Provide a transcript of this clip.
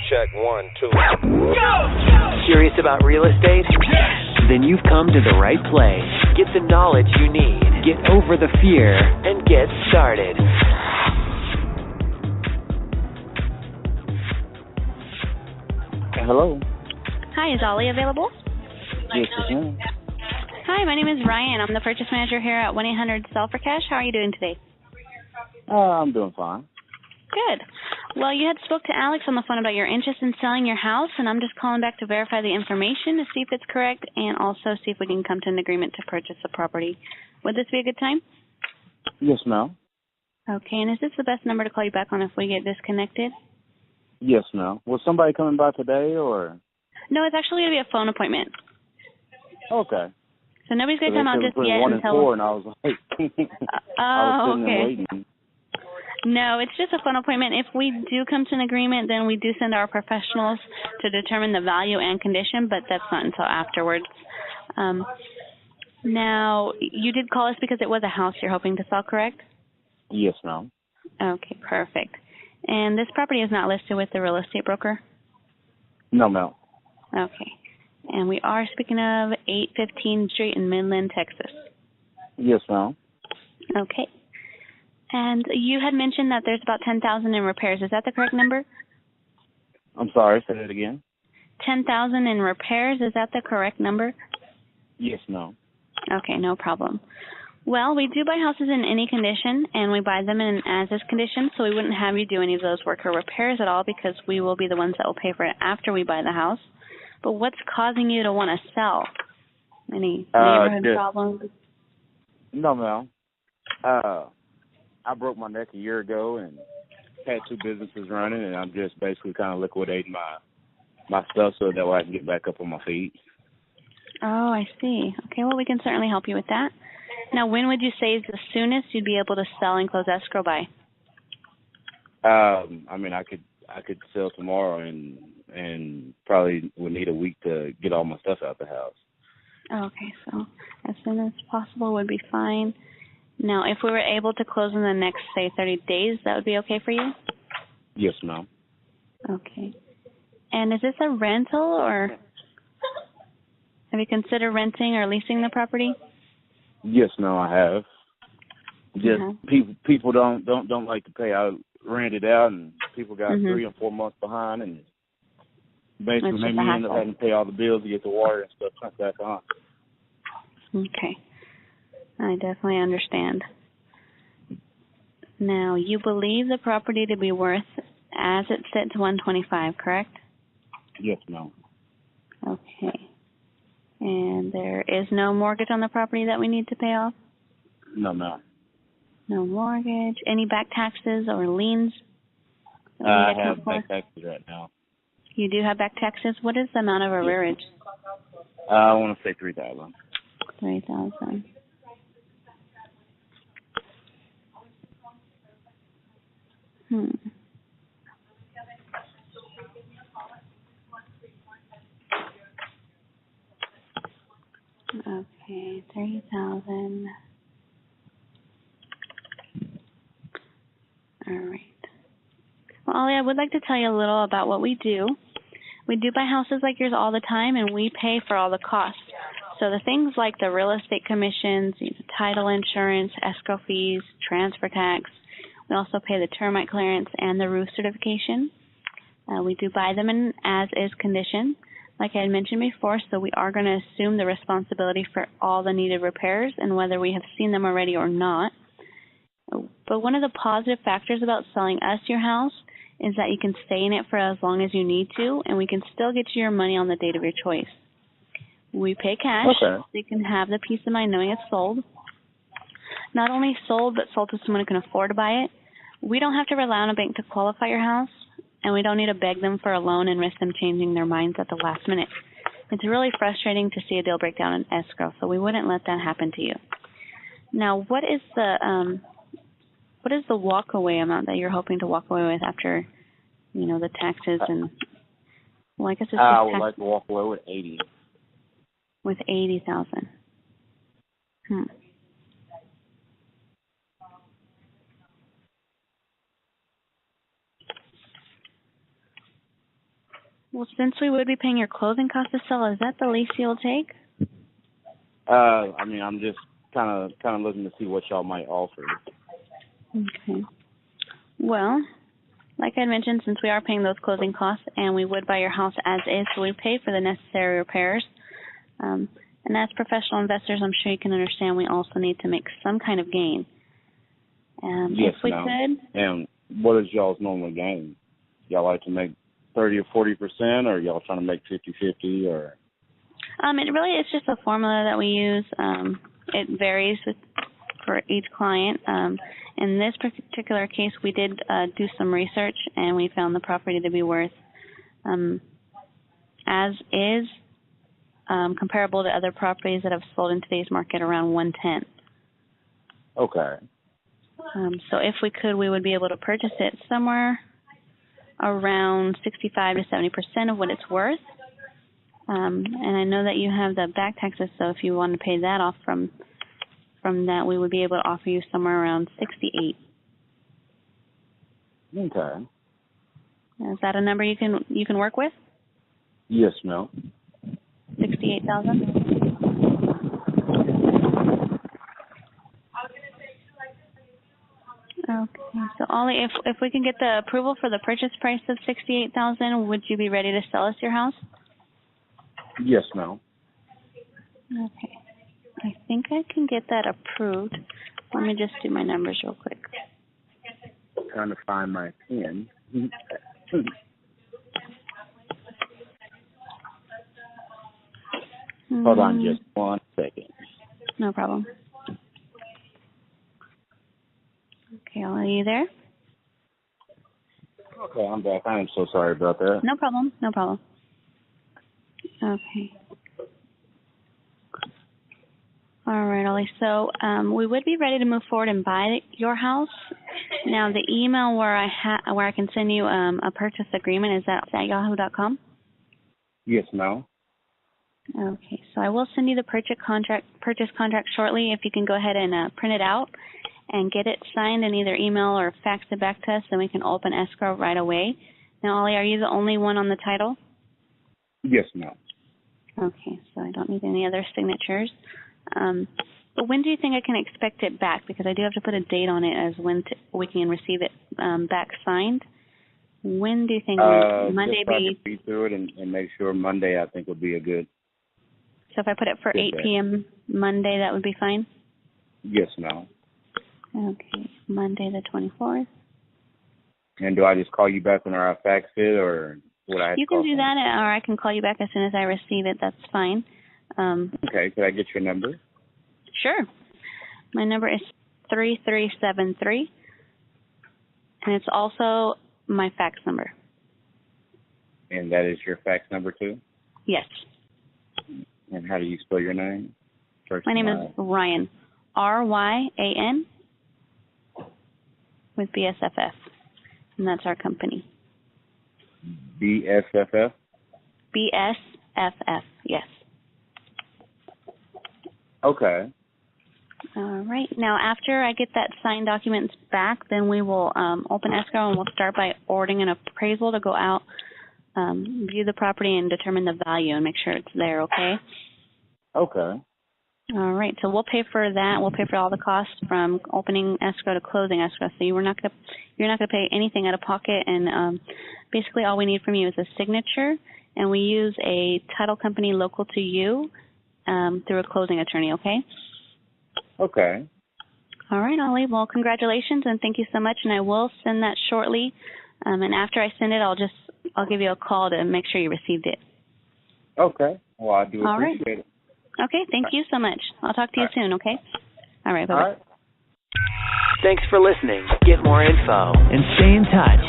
Check 1, 2. Curious about real estate? Then you've come to the right place. Get the knowledge you need. Get over the fear and get started. Hello. Hi, is Ollie available? Yes, it's him. Hi, my name is Ryan. I'm the purchase manager here at 1-800-SELL-FOR-CASH. How are you doing today? I'm doing fine. Good. Well, you had spoke to Alex on the phone about your interest in selling your house, and I'm just calling back to verify the information to see if it's correct and also see if we can come to an agreement to purchase the property. Would this be a good time? Yes, ma'am. Okay, and is this the best number to call you back on if we get disconnected? Yes, ma'am. Was somebody coming by today or? No, it's actually going to be a phone appointment. Okay. So nobody's going to come out just yet 1 until... and 4, and I was like, I was sitting there waiting. No, it's just a phone appointment. If we do come to an agreement, then we do send our professionals to determine the value and condition, but that's not until afterwards. Now, you did call us because it was a house you're hoping to sell, correct? Yes, ma'am. Okay, perfect. And this property is not listed with the real estate broker? No, ma'am. Okay. And we are speaking of 815 Street in Midland, Texas. Yes, ma'am. Okay. And you had mentioned that there's about $10,000 in repairs. Is that the correct number? I'm sorry, say that again. $10,000 in repairs. Is that the correct number? Yes, ma'am. Okay, no problem. Well, we do buy houses in any condition, and we buy them in an as-is condition, so we wouldn't have you do any of those work or repairs at all because we will be the ones that will pay for it after we buy the house. But what's causing you to want to sell? Any neighborhood problems? No, ma'am. I broke my neck a year ago and had 2 businesses running, and I'm just basically kind of liquidating my stuff so that way I can get back up on my feet. Oh, I see. Okay, well, we can certainly help you with that. Now, when would you say is the soonest you'd be able to sell and close escrow by? I mean, I could sell tomorrow and probably would need a week to get all my stuff out the house. Okay, so as soon as possible would be fine. Now, if we were able to close in the next, say, 30 days, that would be okay for you? Yes, ma'am. Okay. And is this a rental, or have you considered renting or leasing the property? Yes, ma'am, I have. Just people don't like to pay. I rent it out, and people got 3 or 4 months behind, and basically made me end up having to pay all the bills to get the water and stuff sent back on. Okay. I definitely understand. Now, you believe the property to be worth, as it sits, $125, correct? Yes, ma'am. Okay. And there is no mortgage on the property that we need to pay off? No, ma'am. No mortgage. Any back taxes or liens? I have back taxes right now. You do have back taxes? What is the amount of arrearage? I want to say $3,000. $3,000. Okay, $3,000. All right. Well, Ollie, I would like to tell you a little about what we do. We do buy houses like yours all the time, and we pay for all the costs. So the things like the real estate commissions, title insurance, escrow fees, transfer tax. We also pay the termite clearance and the roof certification. We do buy them in as-is condition, like I had mentioned before, so we are going to assume the responsibility for all the needed repairs and whether we have seen them already or not. But one of the positive factors about selling us your house is that you can stay in it for as long as you need to, and we can still get you your money on the date of your choice. We pay cash, so you can have the peace of mind knowing it's sold. Not only sold, but sold to someone who can afford to buy it. We don't have to rely on a bank to qualify your house, and we don't need to beg them for a loan and risk them changing their minds at the last minute. It's really frustrating to see a deal break down in escrow, so we wouldn't let that happen to you. Now, what is the walkaway amount that you're hoping to walk away with after, the taxes and? Well, I guess it's. I would like to walk away with $80,000. With $80,000. Well, since we would be paying your closing costs to sell, is that the least you'll take? I mean, I'm just kind of looking to see what y'all might offer. Okay. Well, like I mentioned, since we are paying those closing costs and we would buy your house as is, so we pay for the necessary repairs. And as professional investors, I'm sure you can understand we also need to make some kind of gain. Yes, if we ma'am. could. And what is y'all's normal gain? Y'all like to make 30 or 40%, or y'all trying to make 50-50, or? It really is just a formula that we use. It varies for each client. In this particular case, we did do some research, and we found the property to be worth, as is, comparable to other properties that have sold in today's market, around 110. Okay. So if we could, we would be able to purchase it somewhere around 65 to 70% of what it's worth. And I know that you have the back taxes, so if you want to pay that off from that, we would be able to offer you somewhere around 68. Okay. Is that a number you can work with? Yes, ma'am. 68,000. Okay. So Ollie, if we can get the approval for the purchase price of 68,000, would you be ready to sell us your house? Yes, ma'am. Okay. I think I can get that approved. Let me just do my numbers real quick. Trying to find my pen. Hold on just 1 second. No problem. Okay, are you there? Okay, I'm back. I am so sorry about that. No problem. No problem. Okay. All right, Ollie. So we would be ready to move forward and buy your house. Now, the email where I can send you a purchase agreement, is that at yahoo.com? Yes, ma'am. Okay, so I will send you the purchase contract shortly. If you can go ahead and print it out and get it signed and either email or fax it back to us, then we can open escrow right away. Now, Ollie, are you the only one on the title? Yes, ma'am. Okay, so I don't need any other signatures. But when do you think I can expect it back? Because I do have to put a date on it as when we can receive it back signed. When do you think Monday just so I can read through it and make sure Monday I think would be a good. So if I put it for 8 p.m. Monday, that would be fine? Yes, ma'am. Okay, Monday the 24th. And do I just call you back when I fax it, or would I have You to call can do someone? that, or I can call you back as soon as I receive it. That's fine. Okay, could I get your number? Sure. My number is 3373, and it's also my fax number. And that is your fax number too? Yes. And how do you spell your name? My name is Ryan, Ryan, with BSFF, and that's our company. BSFF? BSFF, yes. Okay. All right. Now, after I get that signed documents back, then we will open escrow, and we'll start by ordering an appraisal to go out, view the property, and determine the value and make sure it's there, okay? Okay. All right. So we'll pay for that. We'll pay for all the costs from opening escrow to closing escrow. So you're not gonna pay anything out of pocket, and basically all we need from you is a signature, and we use a title company local to you through a closing attorney, okay? Okay. All right, Ollie. Well, congratulations, and thank you so much. And I will send that shortly. And after I send it, I'll give you a call to make sure you received it. Okay. Well, I do All right. appreciate it. Okay. Thank you so much. I'll talk to you soon. Okay. All right. Bye-bye. All right. Thanks for listening. Get more info and stay in touch